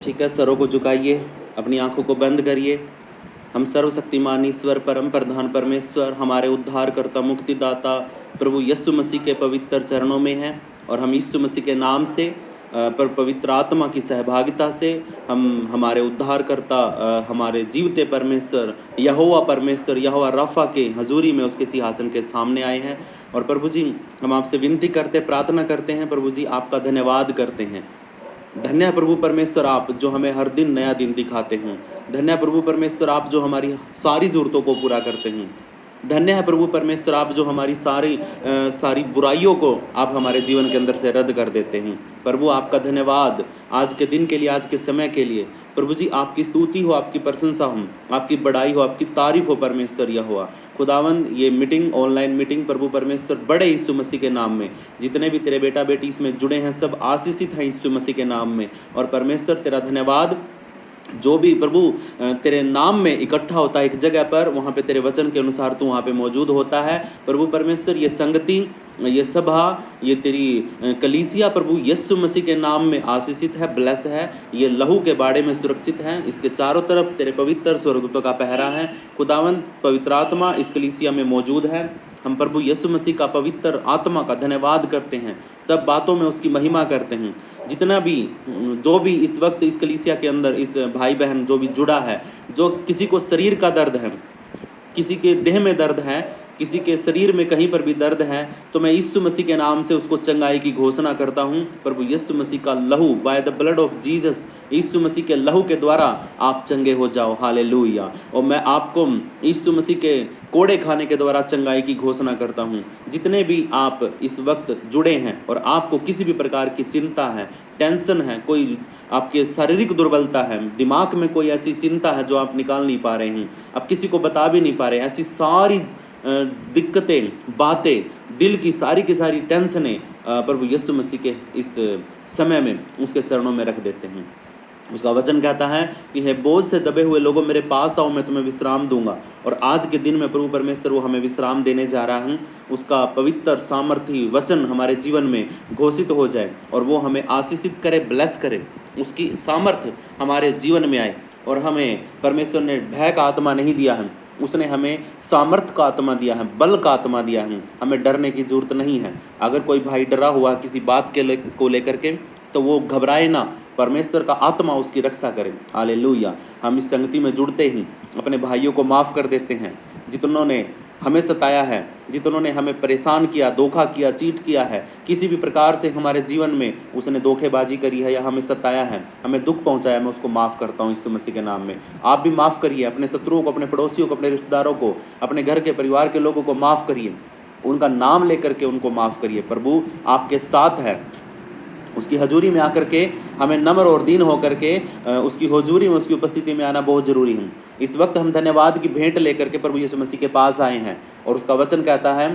ठीक है, सरों को झुकाइए, अपनी आंखों को बंद करिए। हम सर्वशक्तिमान ईश्वर, परम प्रधान परमेश्वर, हमारे उद्धारकर्ता मुक्तिदाता प्रभु यीशु मसीह के पवित्र चरणों में हैं और हम यीशु मसीह के नाम से पर पवित्र आत्मा की सहभागिता से हम हमारे उद्धारकर्ता हमारे जीवते परमेश्वर यहोवा रफ़ा के हजूरी में उसके सिंहासन के सामने आए हैं। और प्रभु जी, हम आपसे विनती करते, प्रार्थना करते हैं प्रभु जी, आपका धन्यवाद करते हैं। धन्य है प्रभु परमेश्वर आप जो हमें हर दिन नया दिन दिखाते हैं। धन्य है प्रभु परमेश्वर आप जो हमारी सारी ज़रूरतों को पूरा करते हैं। धन्य है प्रभु परमेश्वर आप जो हमारी सारी बुराइयों को आप हमारे जीवन के अंदर से रद्द कर देते हैं। प्रभु आपका धन्यवाद आज के दिन के लिए, आज के समय के लिए। प्रभु जी आपकी स्तुति हो, आपकी प्रशंसा हो, आपकी बड़ाई हो, आपकी तारीफ हो परमेश्वर यहोवा खुदावन। ये मीटिंग, ऑनलाइन मीटिंग प्रभु परमेश्वर बड़े यीशु मसीह के नाम में, जितने भी तेरे बेटा बेटी इसमें जुड़े हैं सब आशीषित हैं यीशु मसीह के नाम में। और परमेश्वर तेरा धन्यवाद, जो भी प्रभु तेरे नाम में इकट्ठा होता है एक जगह पर, वहाँ पे तेरे वचन के अनुसार तू वहाँ पे मौजूद होता है। प्रभु परमेश्वर ये संगति, ये सभा, ये तेरी कलीसिया प्रभु यीशु मसीह के नाम में आशीषित है, ब्लेस है। ये लहू के बाड़े में सुरक्षित है, इसके चारों तरफ तेरे पवित्र स्वर्गदूतों का पहरा है। खुदावंद पवित्र आत्मा इस कलीसिया में मौजूद है। हम प्रभु यीशु मसीह का पवित्र आत्मा का धन्यवाद करते हैं, सब बातों में उसकी महिमा करते हैं। जितना भी जो भी इस वक्त इस कलीसिया के अंदर इस भाई बहन जो भी जुड़ा है, जो किसी को शरीर का दर्द है, किसी के देह में दर्द है, किसी के शरीर में कहीं पर भी दर्द है, तो मैं यीशु मसीह के नाम से उसको चंगाई की घोषणा करता हूँ। प्रभु यीशु मसीह का लहू, by the blood of Jesus, Yeshu Masih के लहू के द्वारा आप चंगे हो जाओ, हालेलुया। और मैं आपको यीशु मसीह के कोड़े खाने के द्वारा चंगाई की घोषणा करता हूँ। जितने भी आप इस वक्त जुड़े हैं और आपको किसी भी प्रकार की चिंता है, टेंशन है, कोई आपके शारीरिक दुर्बलता है, दिमाग में कोई ऐसी चिंता है जो आप निकाल नहीं पा रहे हैं, आप किसी को बता भी नहीं पा रहे, ऐसी सारी दिक्कतें, बातें, दिल की सारी टेंशनें प्रभु यीशु मसीह के इस समय में उसके चरणों में रख देते हैं। उसका वचन कहता है कि हे बोझ से दबे हुए लोगों मेरे पास आओ, मैं तुम्हें विश्राम दूंगा। और आज के दिन में प्रभु परमेश्वर वो हमें विश्राम देने जा रहा है। उसका पवित्र सामर्थी वचन हमारे जीवन में घोषित हो जाए और वो हमें आशीषित करे, ब्लेस करे, उसकी सामर्थ्य हमारे जीवन में आए। और हमें परमेश्वर ने भय का आत्मा नहीं दिया है, उसने हमें सामर्थ्य का आत्मा दिया है, बल का आत्मा दिया है। हमें डरने की जरूरत नहीं है। अगर कोई भाई डरा हुआ किसी बात को लेकर के, तो वो घबराए ना, परमेश्वर का आत्मा उसकी रक्षा करे, हालेलुया। हम इस संगति में जुड़ते ही अपने भाइयों को माफ़ कर देते हैं, जितनों ने हमें सताया है, जितनों ने हमें परेशान किया, धोखा किया, चीट किया है, किसी भी प्रकार से हमारे जीवन में उसने धोखेबाजी करी है या हमें सताया है, हमें दुख पहुंचाया, मैं उसको माफ़ करता हूं यीशु मसीह के नाम में। आप भी माफ़ करिए, अपने शत्रुओं को, अपने पड़ोसियों को, अपने रिश्तेदारों को, अपने घर के परिवार के लोगों को माफ़ करिए, उनका नाम लेकर के उनको माफ़ करिए। प्रभु आपके साथ है। उसकी हजूरी में आकर के हमें नम्र और दीन होकर के उसकी हजूरी में, उसकी उपस्थिति में आना बहुत ज़रूरी है। इस वक्त हम धन्यवाद की भेंट लेकर के प्रभु यीशु मसीह के पास आए हैं और उसका वचन कहता है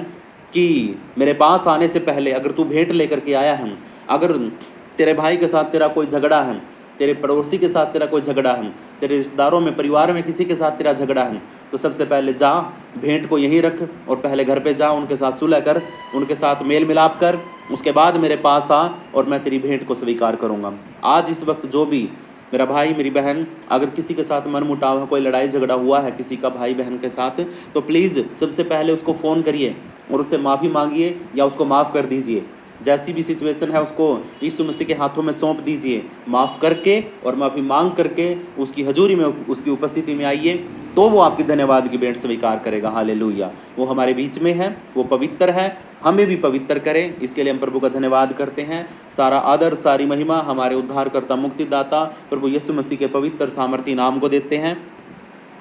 कि मेरे पास आने से पहले अगर तू भेंट लेकर के आया है, अगर तेरे भाई के साथ तेरा कोई झगड़ा है, तेरे पड़ोसी के साथ तेरा कोई झगड़ा है, तेरे रिश्तेदारों में, परिवार में किसी के साथ तेरा झगड़ा है, तो सबसे पहले जा, भेंट को यहीं रख और पहले घर पे जा, उनके साथ सुलह कर, उनके साथ मेल मिलाप कर, उसके बाद मेरे पास आ और मैं तेरी भेंट को स्वीकार करूँगा। आज इस वक्त जो भी मेरा भाई, मेरी बहन, अगर किसी के साथ मनमुटाव है, कोई लड़ाई झगड़ा हुआ है किसी का भाई बहन के साथ, तो प्लीज़ सबसे पहले उसको फ़ोन करिए और उससे माफ़ी मांगिए या उसको माफ़ कर दीजिए। जैसी भी सिचुएशन है उसको यीशु मसीह के हाथों में सौंप दीजिए, माफ़ करके और माफ़ी मांग करके उसकी हजूरी में, उसकी उपस्थिति में आइए, तो वो आपकी धन्यवाद की भेंट स्वीकार करेगा, हालेलुया। वो हमारे बीच में है, वो पवित्र है, हमें भी पवित्र करें, इसके लिए हम प्रभु का धन्यवाद करते हैं। सारा आदर, सारी महिमा हमारे उद्धारकर्ता मुक्तिदाता प्रभु यीशु मसीह के पवित्र सामर्थी नाम को देते हैं।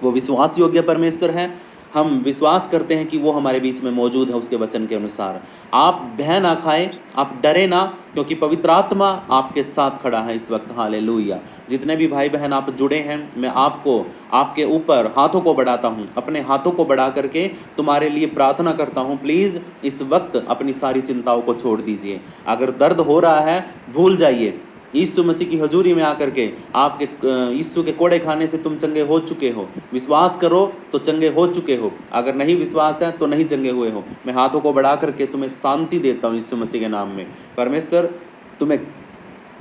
वो विश्वास योग्य परमेश्वर हैं। हम विश्वास करते हैं कि वो हमारे बीच में मौजूद है उसके वचन के अनुसार। आप भय ना खाएं, आप डरे ना, क्योंकि पवित्र आत्मा आपके साथ खड़ा है इस वक्त, हालेलुया। जितने भी भाई बहन आप जुड़े हैं, मैं आपको आपके ऊपर हाथों को बढ़ाता हूँ, अपने हाथों को बढ़ा करके तुम्हारे लिए प्रार्थना करता हूँ। प्लीज़ इस वक्त अपनी सारी चिंताओं को छोड़ दीजिए। अगर दर्द हो रहा है, भूल जाइए, यीशु मसीह की हजूरी में आकर के आपके यीशु के कोड़े खाने से तुम चंगे हो चुके हो। विश्वास करो तो चंगे हो चुके हो, अगर नहीं विश्वास है तो नहीं चंगे हुए हो। मैं हाथों को बढ़ा करके तुम्हें शांति देता हूँ यीशु मसीह के नाम में। परमेश्वर तुम्हें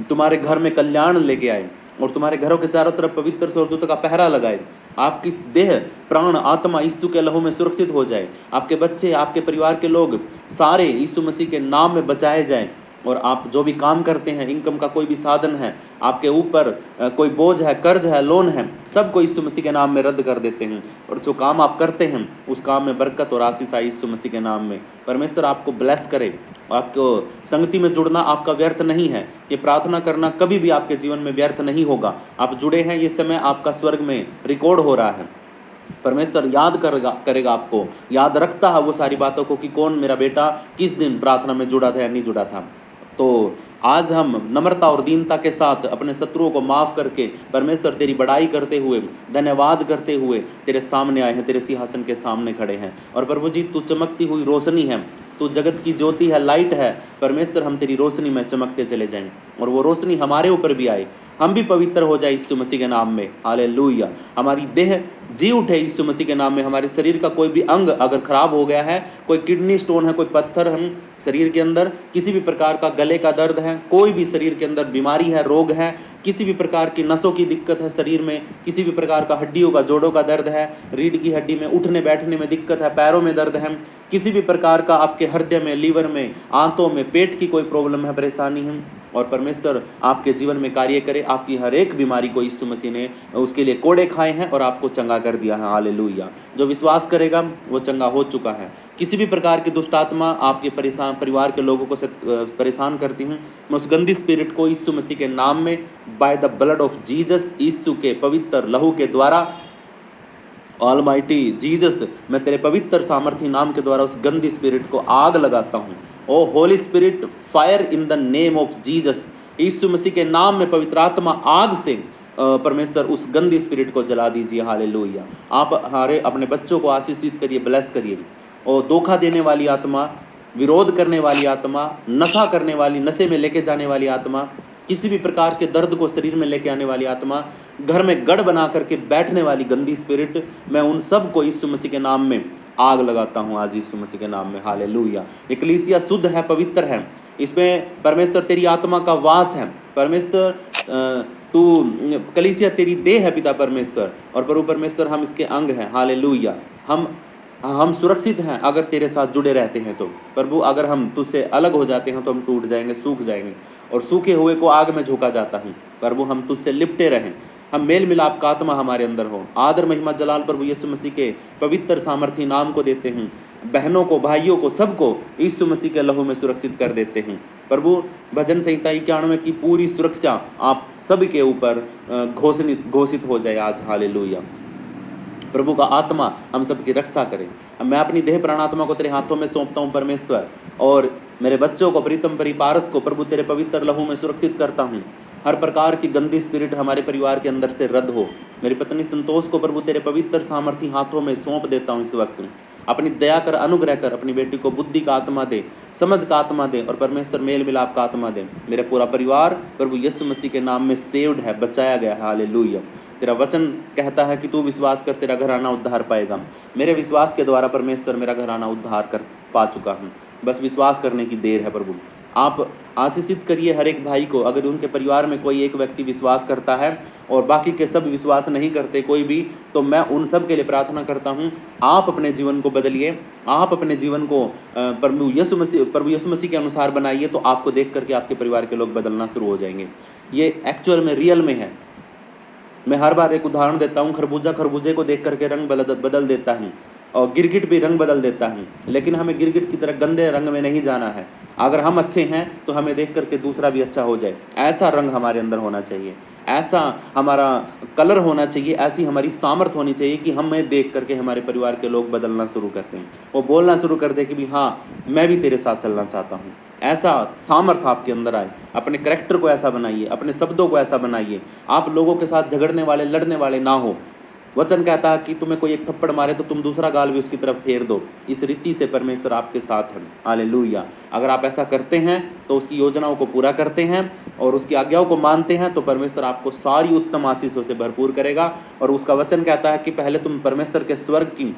तुम्हारे घर में कल्याण लेके आए, और तुम्हारे घरों के चारों तरफ पवित्र स्वर्गदूतों का पहरा लगाए। आपकी देह, प्राण, आत्मा यीशु के लहू में सुरक्षित हो जाए। आपके बच्चे, आपके परिवार के लोग सारे यीशु मसीह के नाम में बचाए जाएं। और आप जो भी काम करते हैं, इनकम का कोई भी साधन है, आपके ऊपर कोई बोझ है, कर्ज है, लोन है, सबको यीशु मसीह के नाम में रद्द कर देते हैं। और जो काम आप करते हैं उस काम में बरकत और आशीष आए यीशु मसीह के नाम में। परमेश्वर आपको ब्लेस करे। आपको संगति में जुड़ना आपका व्यर्थ नहीं है। ये प्रार्थना करना कभी भी आपके जीवन में व्यर्थ नहीं होगा। आप जुड़े हैं, ये समय आपका स्वर्ग में रिकॉर्ड हो रहा है। परमेश्वर याद करेगा आपको, याद रखता है वो सारी बातों को कि कौन मेरा बेटा किस दिन प्रार्थना में जुड़ा था या नहीं जुड़ा था। तो आज हम नम्रता और दीनता के साथ अपने शत्रुओं को माफ़ करके परमेश्वर तेरी बड़ाई करते हुए, धन्यवाद करते हुए तेरे सामने आए हैं, तेरे सिंहासन के सामने खड़े हैं। और प्रभु जी, तू चमकती हुई रोशनी है, तू जगत की ज्योति है, लाइट है। परमेश्वर, हम तेरी रोशनी में चमकते चले जाएं और वो रोशनी हमारे ऊपर भी आए, हम भी पवित्र हो जाए यीशु मसीह के नाम में। हालेलुया। हमारी देह जी उठे यीशु मसीह के नाम में। हमारे शरीर का कोई भी अंग अगर खराब हो गया है, कोई किडनी स्टोन है, कोई पत्थर हम शरीर के अंदर, किसी भी प्रकार का गले का दर्द है, कोई भी शरीर के अंदर बीमारी है, रोग है, किसी भी प्रकार की नसों की दिक्कत है शरीर में, किसी भी प्रकार का हड्डियों का, जोड़ों का दर्द है, रीढ़ की हड्डी में उठने बैठने में दिक्कत है, पैरों में दर्द है, किसी भी प्रकार का आपके हृदय में, लीवर में, आंतों में, पेट की कोई प्रॉब्लम है, परेशानी है, और परमेश्वर आपके जीवन में कार्य करे। आपकी हर एक बीमारी को यीशु मसीह ने उसके लिए कोड़े खाए हैं और आपको चंगा कर दिया है। हालेलुया। जो विश्वास करेगा वो चंगा हो चुका है। किसी भी प्रकार की दुष्ट आत्मा आपके परिवार के लोगों को परेशान करती हूँ, मैं उस गंदी स्पिरिट को यीशु मसीह के नाम में, by the blood of Jesus, Yeshu के पवित्र लहू के द्वारा, ऑलमाइटी जीसस, मैं तेरे पवित्र सामर्थी नाम के द्वारा उस गंदी स्पिरिट को आग लगाता हूँ। Oh holy spirit, fire in the name of Jesus. Yeshu Masih के नाम में पवित्र आत्मा आग से परमेश्वर उस गंदी स्पिरिट को जला दीजिए। हालेलुया। आप हमारे अपने बच्चों को आशीषित करिए, ब्लेस करिए। और धोखा देने वाली आत्मा, विरोध करने वाली आत्मा, नशा करने वाली, नशे में लेके जाने वाली आत्मा, किसी भी प्रकार के दर्द को शरीर में लेके आने वाली आत्मा, घर में गढ़ बना करके बैठने वाली गंदी स्पिरिट, मैं उन सब को यीशु मसीह के नाम में आग लगाता हूँ आज यीशु मसीह के नाम में। हालेलुया। ये कलीसिया शुद्ध है, पवित्र है, इसमें परमेश्वर तेरी आत्मा का वास है। परमेश्वर तू, कलीसिया तेरी देह है पिता परमेश्वर, और प्रभु परमेश्वर हम इसके अंग हैं। हालेलुया। हम सुरक्षित हैं अगर तेरे साथ जुड़े रहते हैं तो। प्रभु, अगर हम तुझसे अलग हो जाते हैं तो हम टूट जाएंगे, सूख जाएंगे, और सूखे हुए को आग में झोंका जाता हूँ। प्रभु, हम तुझसे लिपटे रहें, हम मेल मिलाप का आत्मा हमारे अंदर हो। आदर महिमा जलाल प्रभु यीशु मसीह के पवित्र सामर्थी नाम को देते हैं। बहनों को, भाइयों को, सबको यीशु मसीह के लहू में सुरक्षित कर देते हैं। प्रभु, भजन संहिता 91 की पूरी सुरक्षा आप सब के ऊपर घोषित हो जाए आज। हालेलुया। प्रभु का आत्मा हम सबकी रक्षा करे। मैं अपनी देह प्राणात्मा को तेरे हाथों में सौंपता हूँ परमेश्वर, और मेरे बच्चों को, प्रीतम परिपारस को प्रभु तेरे पवित्र लहू में सुरक्षित करता हूँ। हर प्रकार की गंदी स्पिरिट हमारे परिवार के अंदर से रद्द हो। मेरी पत्नी संतोष को प्रभु तेरे पवित्र सामर्थी हाथों में सौंप देता हूँ इस वक्त। अपनी दया कर, अनुग्रह कर, अपनी बेटी को बुद्धि का आत्मा दे, समझ का आत्मा दे, और परमेश्वर मेल मिलाप का आत्मा दे। मेरा पूरा परिवार प्रभु यीशु मसीह के नाम में सेव्ड है, बचाया गया है। हालेलुया। तेरा वचन कहता है कि तू विश्वास कर, तेरा घराना उद्धार पाएगा। मेरे विश्वास के द्वारा परमेश्वर मेरा घराना उद्धार कर पा चुका हूँ। बस विश्वास करने की देर है। प्रभु, आप आशीषित करिए हर एक भाई को। अगर उनके परिवार में कोई एक व्यक्ति विश्वास करता है और बाकी के सब विश्वास नहीं करते कोई भी, तो मैं उन सब के लिए प्रार्थना करता हूँ, आप अपने जीवन को बदलिए, आप अपने जीवन को प्रभु यीशु मसीह के अनुसार बनाइए, तो आपको देख करके आपके परिवार के लोग बदलना शुरू हो जाएंगे। ये एक्चुअल में, रियल में है। मैं हर बार एक उदाहरण देता हूँ। खरबूजे को देख करके रंग बदल देता हूँ, और गिरगिट भी रंग बदल देता हूँ, लेकिन हमें गिरगिट की तरह गंदे रंग में नहीं जाना है। अगर हम अच्छे हैं तो हमें देख करके दूसरा भी अच्छा हो जाए। ऐसा रंग हमारे अंदर होना चाहिए, ऐसा हमारा कलर होना चाहिए, ऐसी हमारी सामर्थ होनी चाहिए कि हमें देख करके हमारे परिवार के लोग बदलना शुरू करते हैं, वो बोलना शुरू कर दे कि भी हाँ, मैं भी तेरे साथ चलना चाहता हूँ। ऐसा सामर्थ आपके अंदर आए। अपने करैक्टर को ऐसा बनाइए, अपने शब्दों को ऐसा बनाइए। आप लोगों के साथ झगड़ने वाले, लड़ने वाले ना हो। वचन कहता है कि तुम्हें कोई एक थप्पड़ मारे तो तुम दूसरा गाल भी उसकी तरफ फेर दो। इस रीति से परमेश्वर आपके साथ है। हालेलुया। अगर आप ऐसा करते हैं तो उसकी योजनाओं को पूरा करते हैं और उसकी आज्ञाओं को मानते हैं, तो परमेश्वर आपको सारी उत्तम आशीषों से भरपूर करेगा। और उसका वचन कहता है कि पहले तुम परमेश्वर के स्वर्ग की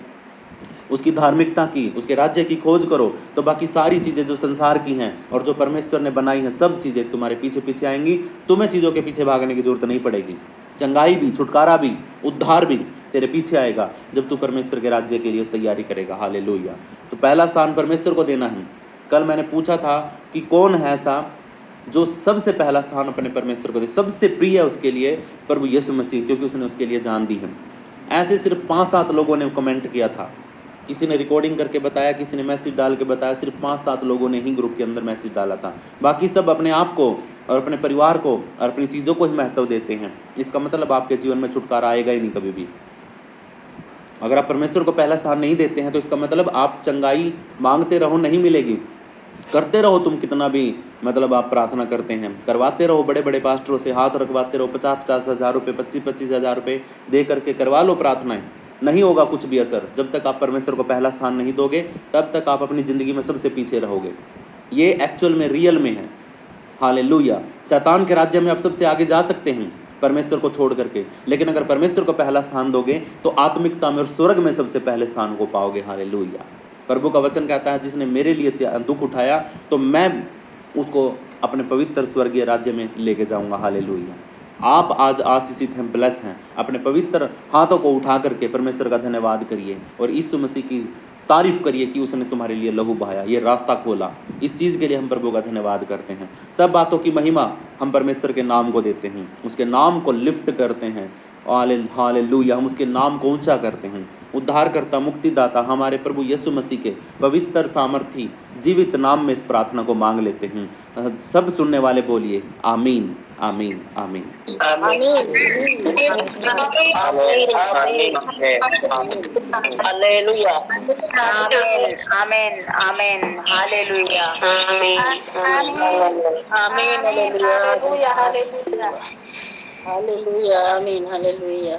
उसकी धार्मिकता की, उसके राज्य की खोज करो, तो बाकी सारी चीज़ें जो संसार की हैं और जो परमेश्वर ने बनाई हैं सब चीज़ें तुम्हारे पीछे पीछे आएंगी। तुम्हें चीज़ों के पीछे भागने की जरूरत नहीं पड़ेगी। चंगाई भी, छुटकारा भी, उद्धार भी तेरे पीछे आएगा जब तू परमेश्वर के राज्य के लिए तैयारी करेगा। हालेलुया। तो पहला स्थान परमेश्वर को देना है। कल मैंने पूछा था कि कौन है ऐसा जो सबसे पहला स्थान अपने परमेश्वर को दे, सबसे प्रिय है उसके लिए प्रभु यीशु मसीह, क्योंकि उसने उसके लिए जान दी है। ऐसे सिर्फ 5-7 लोगों ने कमेंट किया था, किसी ने रिकॉर्डिंग करके बताया, किसी ने मैसेज डाल के बताया। सिर्फ 5-7 लोगों ने ही ग्रुप के अंदर मैसेज डाला था, बाकी सब अपने आप को और अपने परिवार को और अपनी चीज़ों को ही महत्व देते हैं। इसका मतलब आपके जीवन में छुटकारा आएगा ही नहीं कभी भी। अगर आप परमेश्वर को पहला स्थान नहीं देते हैं तो इसका मतलब आप चंगाई मांगते रहो, नहीं मिलेगी। करते रहो तुम कितना भी मतलब आप प्रार्थना करते हैं, करवाते रहो, बड़े बड़े पास्टरों से हाथ रखवाते रहो, 50-50 हज़ार रुपये, 25-25 हज़ार रुपये दे करके करवा लो प्रार्थनाएं, नहीं होगा कुछ भी असर। जब तक आप परमेश्वर को पहला स्थान नहीं दोगे तब तक आप अपनी ज़िंदगी में सबसे पीछे रहोगे। ये एक्चुअल में रियल में है। हालेलुया। शैतान के राज्य में आप सबसे आगे जा सकते हैं परमेश्वर को छोड़ करके, लेकिन अगर परमेश्वर को पहला स्थान दोगे तो आत्मिकता में और स्वर्ग में सबसे पहले स्थान को पाओगे। हालेलुया। प्रभु का वचन कहता है जिसने मेरे लिए दुख उठाया तो मैं उसको अपने पवित्र स्वर्गीय राज्य में लेके जाऊंगा। हालेलुया। आप आज आशीषित हैं, ब्लेस हैं। अपने पवित्र हाथों को उठा करके परमेश्वर का धन्यवाद करिए और यीशु मसीह की तारीफ करिए कि उसने तुम्हारे लिए लहू बहाया, ये रास्ता खोला। इस चीज़ के लिए हम प्रभु का धन्यवाद करते हैं। सब बातों की महिमा हम परमेश्वर के नाम को देते हैं, उसके नाम को लिफ्ट करते हैं। हालेलुया। हम उसके नाम को ऊंचा करते हैं। उद्धारकर्ता, मुक्तिदाता हमारे प्रभु यीशु मसीह के पवित्र सामर्थी जीवित नाम में इस प्रार्थना को मांग लेते हैं। सब सुनने वाले बोलिए आमीन, आमीन, आमीन। हालेलुया, आमीन, आमीन, आमीन, हालेलुया, आमीन, आमीन, हालेलुया, हालेलुया, हालेलुया, आमीन, हालेलुया, आमीन, हालेलुया।